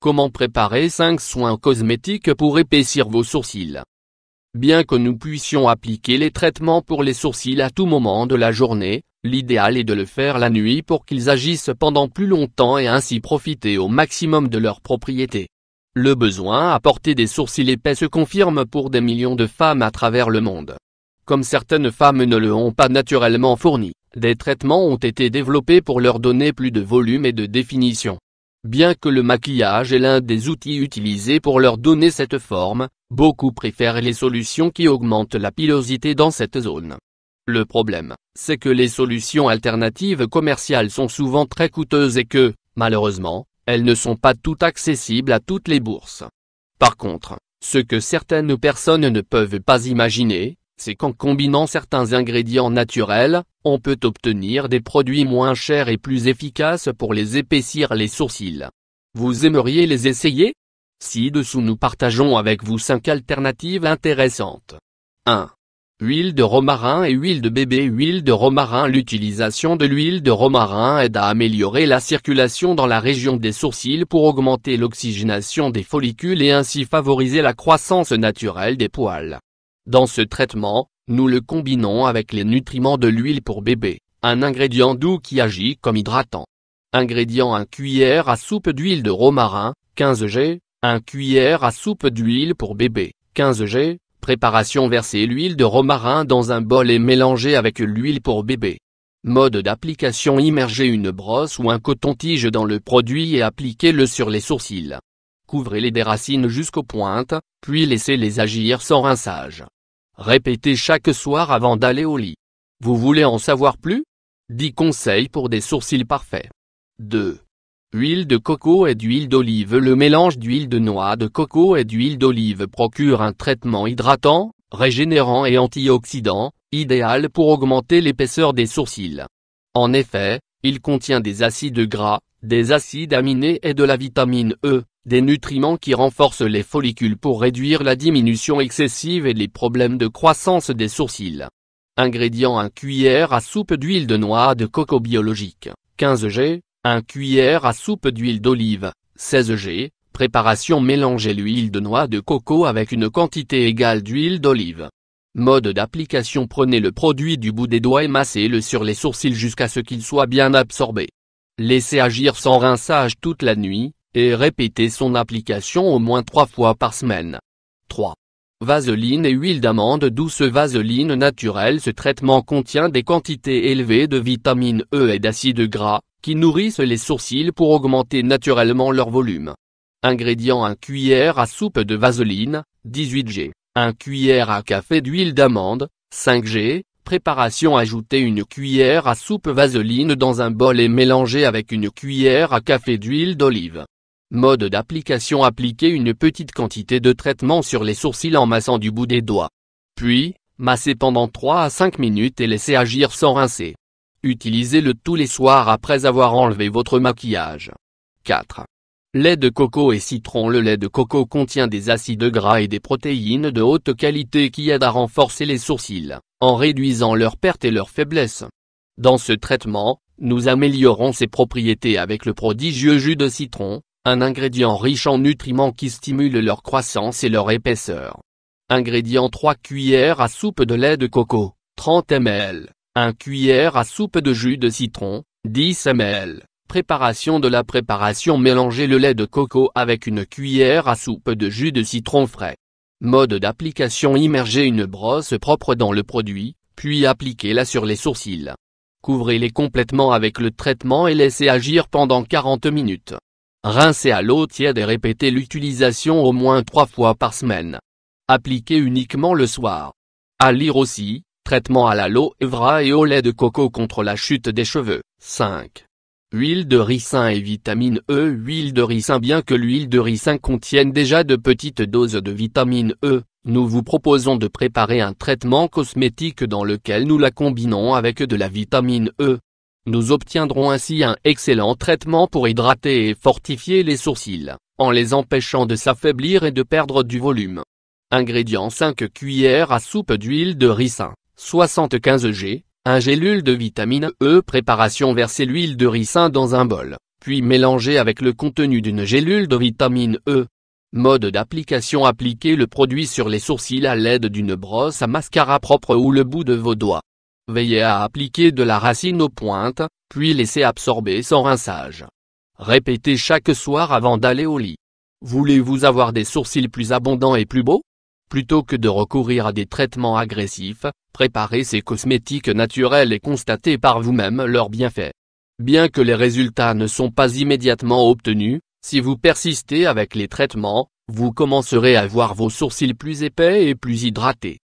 Comment préparer 5 soins cosmétiques pour épaissir vos sourcils? Bien que nous puissions appliquer les traitements pour les sourcils à tout moment de la journée, l'idéal est de le faire la nuit pour qu'ils agissent pendant plus longtemps et ainsi profiter au maximum de leurs propriétés. Le besoin à porter des sourcils épais se confirme pour des millions de femmes à travers le monde. Comme certaines femmes ne le ont pas naturellement fourni, des traitements ont été développés pour leur donner plus de volume et de définition. Bien que le maquillage est l'un des outils utilisés pour leur donner cette forme, beaucoup préfèrent les solutions qui augmentent la pilosité dans cette zone. Le problème, c'est que les solutions alternatives commerciales sont souvent très coûteuses et que, malheureusement, elles ne sont pas toutes accessibles à toutes les bourses. Par contre, ce que certaines personnes ne peuvent pas imaginer, c'est qu'en combinant certains ingrédients naturels, on peut obtenir des produits moins chers et plus efficaces pour les épaissir les sourcils. Vous aimeriez les essayer? Ci-dessous nous partageons avec vous 5 alternatives intéressantes. 1. Huile de romarin et huile de bébé. Huile de romarin. L'utilisation de l'huile de romarin aide à améliorer la circulation dans la région des sourcils pour augmenter l'oxygénation des follicules et ainsi favoriser la croissance naturelle des poils. Dans ce traitement, nous le combinons avec les nutriments de l'huile pour bébé, un ingrédient doux qui agit comme hydratant. Ingrédients: 1 cuillère à soupe d'huile de romarin, 15 g, 1 cuillère à soupe d'huile pour bébé, 15 g. Préparation: verser l'huile de romarin dans un bol et mélanger avec l'huile pour bébé. Mode d'application: immerger une brosse ou un coton-tige dans le produit et appliquez-le sur les sourcils. Couvrez-les des racines jusqu'aux pointes, puis laissez-les agir sans rinçage. Répétez chaque soir avant d'aller au lit. Vous voulez en savoir plus? 10 conseils pour des sourcils parfaits. 2. Huile de coco et d'huile d'olive. Le mélange d'huile de noix de coco et d'huile d'olive procure un traitement hydratant, régénérant et antioxydant, idéal pour augmenter l'épaisseur des sourcils. En effet, il contient des acides gras, des acides aminés et de la vitamine E, des nutriments qui renforcent les follicules pour réduire la diminution excessive et les problèmes de croissance des sourcils. Ingrédients: 1 cuillère à soupe d'huile de noix de coco biologique, 15 g, 1 cuillère à soupe d'huile d'olive, 16 g. Préparation: mélanger l'huile de noix de coco avec une quantité égale d'huile d'olive. Mode d'application: prenez le produit du bout des doigts et massez-le sur les sourcils jusqu'à ce qu'il soit bien absorbé. Laissez agir sans rinçage toute la nuit, et répétez son application au moins 3 fois par semaine. 3. Vaseline et huile d'amande douce. Vaseline naturelle. Ce traitement contient des quantités élevées de vitamine E et d'acides gras, qui nourrissent les sourcils pour augmenter naturellement leur volume. Ingrédients: 1 cuillère à soupe de vaseline, 18 g, 1 cuillère à café d'huile d'amande, 5 g. Préparation: ajoutez une cuillère à soupe vaseline dans un bol et mélangez avec une cuillère à café d'huile d'olive. Mode d'application: appliquez une petite quantité de traitement sur les sourcils en massant du bout des doigts. Puis, massez pendant 3 à 5 minutes et laissez agir sans rincer. Utilisez-le tous les soirs après avoir enlevé votre maquillage. 4. Lait de coco et citron. Le lait de coco contient des acides gras et des protéines de haute qualité qui aident à renforcer les sourcils, en réduisant leur perte et leur faiblesse. Dans ce traitement, nous améliorons ses propriétés avec le prodigieux jus de citron, un ingrédient riche en nutriments qui stimule leur croissance et leur épaisseur. Ingrédients: 3 cuillères à soupe de lait de coco, 30 ml, 1 cuillère à soupe de jus de citron, 10 ml. Préparation: de la préparation: mélangez le lait de coco avec une cuillère à soupe de jus de citron frais. Mode d'application: immergez une brosse propre dans le produit, puis appliquez-la sur les sourcils. Couvrez-les complètement avec le traitement et laissez agir pendant 40 minutes. Rincez à l'eau tiède et répétez l'utilisation au moins 3 fois par semaine. Appliquez uniquement le soir. À lire aussi: traitement à l'aloe vera et au lait de coco contre la chute des cheveux. 5. Huile de ricin et vitamine E. Huile de ricin. Bien que l'huile de ricin contienne déjà de petites doses de vitamine E, nous vous proposons de préparer un traitement cosmétique dans lequel nous la combinons avec de la vitamine E. Nous obtiendrons ainsi un excellent traitement pour hydrater et fortifier les sourcils, en les empêchant de s'affaiblir et de perdre du volume. Ingrédients: 5 cuillères à soupe d'huile de ricin, 75 g, 1 gélule de vitamine E. Préparation: verser l'huile de ricin dans un bol, puis mélangez avec le contenu d'une gélule de vitamine E. Mode d'application: appliquez le produit sur les sourcils à l'aide d'une brosse à mascara propre ou le bout de vos doigts. Veillez à appliquer de la racine aux pointes, puis laissez absorber sans rinçage. Répétez chaque soir avant d'aller au lit. Voulez-vous avoir des sourcils plus abondants et plus beaux? Plutôt que de recourir à des traitements agressifs, préparez ces cosmétiques naturels et constatez par vous-même leurs bienfaits. Bien que les résultats ne sont pas immédiatement obtenus, si vous persistez avec les traitements, vous commencerez à voir vos sourcils plus épais et plus hydratés.